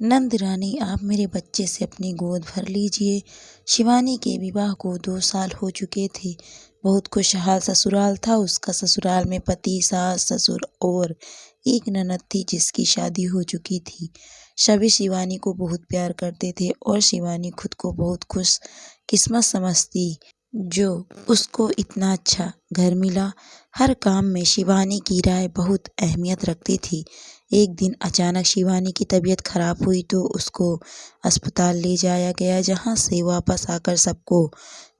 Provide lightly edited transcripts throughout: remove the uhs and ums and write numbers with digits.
नंद रानी, आप मेरे बच्चे से अपनी गोद भर लीजिए। शिवानी के विवाह को 2 साल हो चुके थे। बहुत खुशहाल ससुराल था उसका। ससुराल में पति, सास, ससुर और एक ननद थी जिसकी शादी हो चुकी थी। सभी शिवानी को बहुत प्यार करते थे और शिवानी खुद को बहुत खुश किस्मत समझती जो उसको इतना अच्छा घर मिला। हर काम में शिवानी की राय बहुत अहमियत रखती थी। एक दिन अचानक शिवानी की तबीयत खराब हुई तो उसको अस्पताल ले जाया गया, जहां से वापस आकर सबको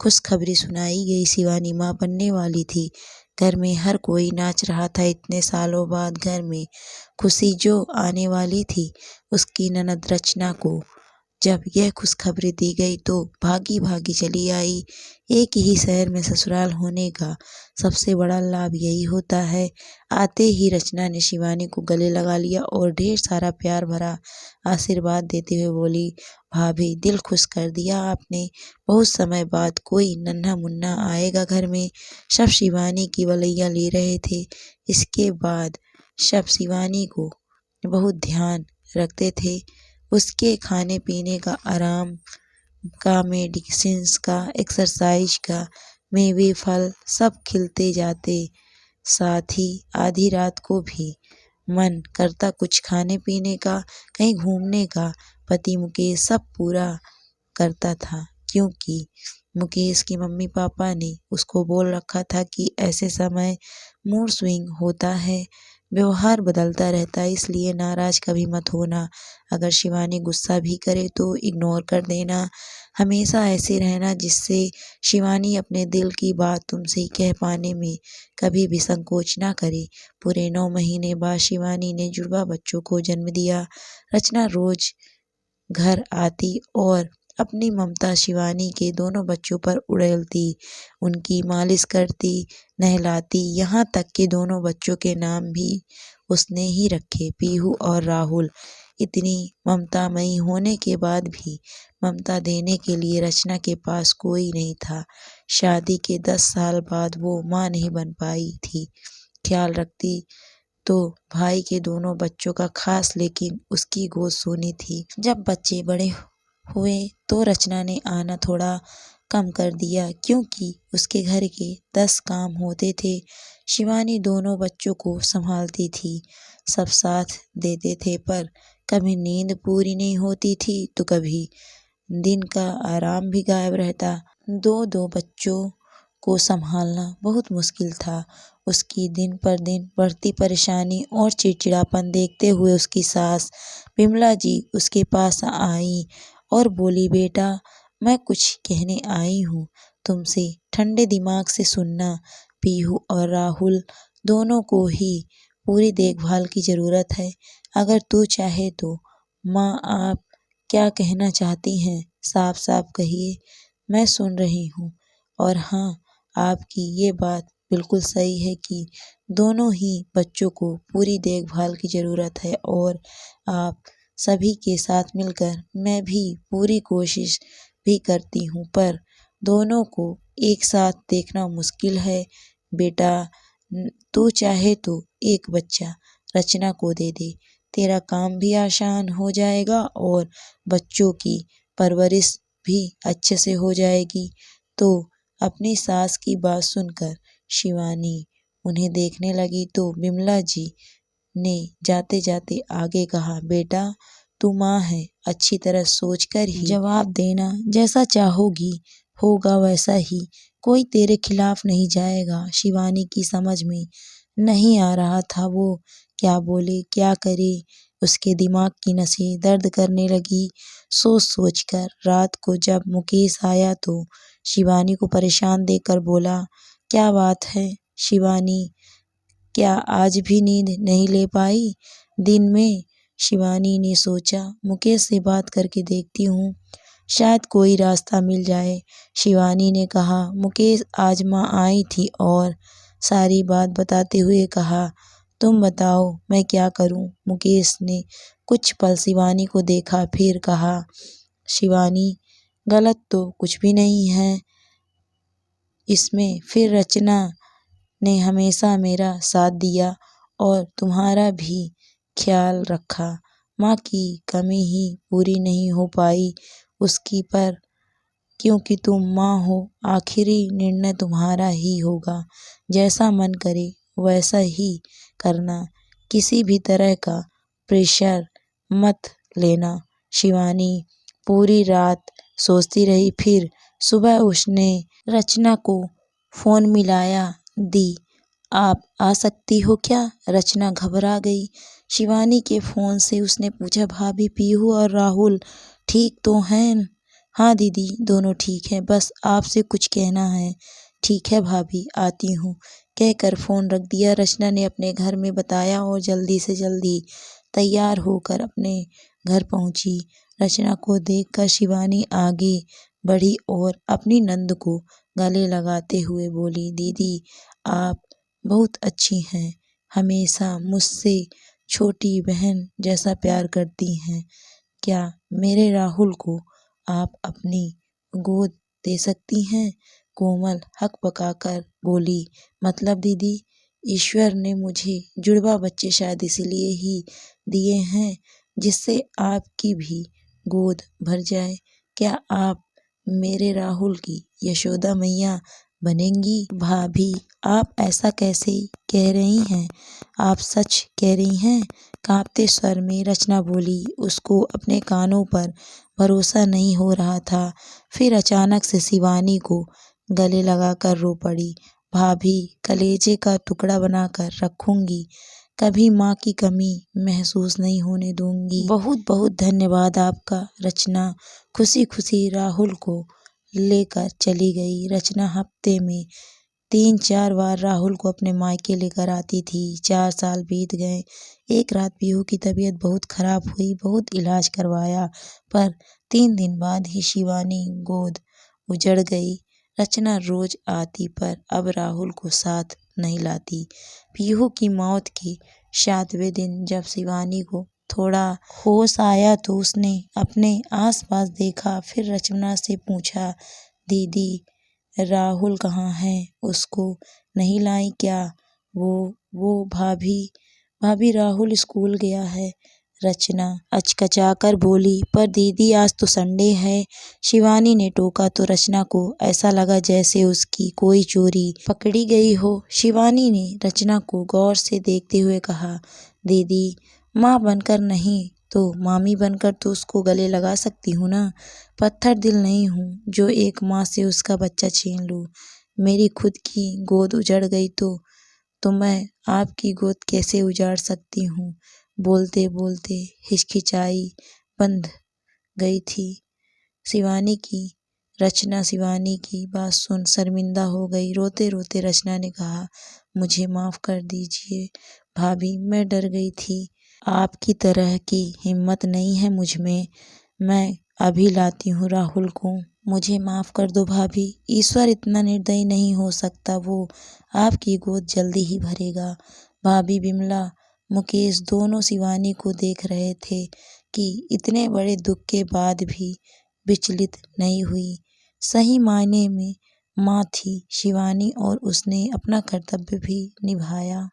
खुशखबरी सुनाई गई। शिवानी मां बनने वाली थी। घर में हर कोई नाच रहा था। इतने सालों बाद घर में खुशी जो आने वाली थी, उसकी ननद रचना को जब यह खुशखबरी दी गई तो भागी भागी चली आई। एक ही शहर में ससुराल होने का सबसे बड़ा लाभ यही होता है। आते ही रचना ने शिवानी को गले लगा लिया और ढेर सारा प्यार भरा आशीर्वाद देते हुए बोली, भाभी, दिल खुश कर दिया आपने। बहुत समय बाद कोई नन्हा मुन्ना आएगा घर में। सब शिवानी की वलैया ले रहे थे। इसके बाद सब शिवानी को बहुत ध्यान रखते थे। उसके खाने पीने का, आराम का, मेडिसिन्स का, एक्सरसाइज का, मेवे फल सब खिलते जाते। साथ ही आधी रात को भी मन करता कुछ खाने पीने का, कहीं घूमने का। पति मुकेश सब पूरा करता था, क्योंकि मुकेश की मम्मी पापा ने उसको बोल रखा था कि ऐसे समय मूड स्विंग होता है, व्यवहार बदलता रहता है, इसलिए नाराज कभी मत होना। अगर शिवानी गुस्सा भी करे तो इग्नोर कर देना। हमेशा ऐसे रहना जिससे शिवानी अपने दिल की बात तुमसे कह पाने में कभी भी संकोच ना करे। पूरे 9 महीने बाद शिवानी ने जुड़वा बच्चों को जन्म दिया। रचना रोज घर आती और अपनी ममता शिवानी के दोनों बच्चों पर उड़ेलती, उनकी मालिश करती, नहलाती, यहाँ तक कि दोनों बच्चों के नाम भी उसने ही रखे, पीहू और राहुल। इतनी ममतामयी होने के बाद भी ममता देने के लिए रचना के पास कोई नहीं था। शादी के 10 साल बाद वो माँ नहीं बन पाई थी। ख्याल रखती तो भाई के दोनों बच्चों का खास, लेकिन उसकी गोद सोनी थी। जब बच्चे बड़े हुए तो रचना ने आना थोड़ा कम कर दिया, क्योंकि उसके घर के 10 काम होते थे। शिवानी दोनों बच्चों को संभालती थी। सब साथ देते थे, पर कभी नींद पूरी नहीं होती थी तो कभी दिन का आराम भी गायब रहता। दो बच्चों को संभालना बहुत मुश्किल था। उसकी दिन पर दिन बढ़ती परेशानी और चिड़चिड़ापन देखते हुए उसकी सास विमला जी उसके पास आई और बोली, बेटा, मैं कुछ कहने आई हूँ तुमसे, ठंडे दिमाग से सुनना। पीहू और राहुल दोनों को ही पूरी देखभाल की जरूरत है। अगर तू चाहे तो। माँ, आप क्या कहना चाहती हैं? साफ साफ कहिए, मैं सुन रही हूँ। और हाँ, आपकी ये बात बिल्कुल सही है कि दोनों ही बच्चों को पूरी देखभाल की जरूरत है, और आप सभी के साथ मिलकर मैं भी पूरी कोशिश भी करती हूँ, पर दोनों को एक साथ देखना मुश्किल है। बेटा, तू चाहे तो एक बच्चा रचना को दे दे, तेरा काम भी आसान हो जाएगा और बच्चों की परवरिश भी अच्छे से हो जाएगी। तो अपनी सास की बात सुनकर शिवानी उन्हें देखने लगी तो विमला जी ने जाते जाते आगे कहा, बेटा, तू माँ है, अच्छी तरह सोचकर ही जवाब देना। जैसा चाहोगी होगा वैसा ही, कोई तेरे खिलाफ नहीं जाएगा। शिवानी की समझ में नहीं आ रहा था वो क्या बोले क्या करे। उसके दिमाग की नसें दर्द करने लगी सोच सोचकर। रात को जब मुकेश आया तो शिवानी को परेशान देखकर बोला, क्या बात है शिवानी, क्या आज भी नींद नहीं ले पाई दिन में? शिवानी ने सोचा, मुकेश से बात करके देखती हूँ, शायद कोई रास्ता मिल जाए। शिवानी ने कहा, मुकेश, आज माँ आई थी और सारी बात बताते हुए कहा, तुम बताओ मैं क्या करूं? मुकेश ने कुछ पल शिवानी को देखा, फिर कहा, शिवानी, गलत तो कुछ भी नहीं है इसमें। फिर रचना ने हमेशा मेरा साथ दिया और तुम्हारा भी ख्याल रखा। माँ की कमी ही पूरी नहीं हो पाई उसकी पर, क्योंकि तुम माँ हो, आखिरी निर्णय तुम्हारा ही होगा। जैसा मन करे वैसा ही करना, किसी भी तरह का प्रेशर मत लेना। शिवानी पूरी रात सोचती रही। फिर सुबह उसने रचना को फोन मिलाया। दी, आप आ सकती हो क्या? रचना घबरा गई। शिवानी के फोन से उसने पूछा, भाभी पीहू और राहुल ठीक तो हैं? हाँ दीदी, दोनों ठीक हैं, बस आपसे कुछ कहना है। ठीक है भाभी, आती हूँ, कहकर फोन रख दिया। रचना ने अपने घर में बताया और जल्दी से जल्दी तैयार होकर अपने घर पहुंची। रचना को देखकर शिवानी आगे बढ़ी और अपनी नंद को गले लगाते हुए बोली, दीदी आप बहुत अच्छी हैं, हमेशा मुझसे छोटी बहन जैसा प्यार करती हैं। क्या मेरे राहुल को आप अपनी गोद दे सकती हैं? कोमल हक पकाकर बोली, मतलब दीदी, ईश्वर ने मुझे जुड़वा बच्चे शायद इसलिए ही दिए हैं जिससे आपकी भी गोद भर जाए। क्या आप मेरे राहुल की यशोदा मैया बनेंगी? भाभी आप ऐसा कैसे कह रही हैं? आप सच कह रही हैं? कांपते स्वर में रचना बोली। उसको अपने कानों पर भरोसा नहीं हो रहा था। फिर अचानक से शिवानी को गले लगाकर रो पड़ी। भाभी कलेजे का टुकड़ा बनाकर रखूंगी, कभी माँ की कमी महसूस नहीं होने दूंगी। बहुत बहुत धन्यवाद आपका। रचना खुशी खुशी राहुल को लेकर चली गई। रचना हफ्ते में 3-4 बार राहुल को अपने मायके लेकर आती थी। 4 साल बीत गए। एक रात पीहू की तबीयत बहुत खराब हुई। बहुत इलाज करवाया, पर 3 दिन बाद ही शिवानी गोद उजड़ गई। रचना रोज आती, पर अब राहुल को साथ नहीं लाती। पीहू की मौत के 7वें दिन जब शिवानी को थोड़ा होश आया तो उसने अपने आसपास देखा। फिर रचना से पूछा, दीदी राहुल कहाँ है? उसको नहीं लाई क्या? वो भाभी राहुल स्कूल गया है। रचना अचकचाकर बोली, पर दीदी आज तो संडे है। शिवानी ने टोका तो रचना को ऐसा लगा जैसे उसकी कोई चोरी पकड़ी गई हो। शिवानी ने रचना को गौर से देखते हुए कहा, दीदी माँ बनकर नहीं तो मामी बनकर तो उसको गले लगा सकती हूँ ना। पत्थर दिल नहीं हूँ जो एक माँ से उसका बच्चा छीन लूँ। मेरी खुद की गोद उजड़ गई तो मैं आपकी गोद कैसे उजाड़ सकती हूँ? बोलते बोलते हिचकिचाई बंध गई थी शिवानी की। रचना शिवानी की बात सुन शर्मिंदा हो गई। रोते रोते रचना ने कहा, मुझे माफ कर दीजिए भाभी, मैं डर गई थी। आपकी तरह की हिम्मत नहीं है मुझ में। मैं अभी लाती हूँ राहुल को। मुझे माफ कर दो भाभी, ईश्वर इतना निर्दयी नहीं हो सकता। वो आपकी गोद जल्दी ही भरेगा। भाभी बिमला मुकेश दोनों शिवानी को देख रहे थे कि इतने बड़े दुख के बाद भी विचलित नहीं हुई। सही मायने में माँ थी शिवानी और उसने अपना कर्तव्य भी निभाया।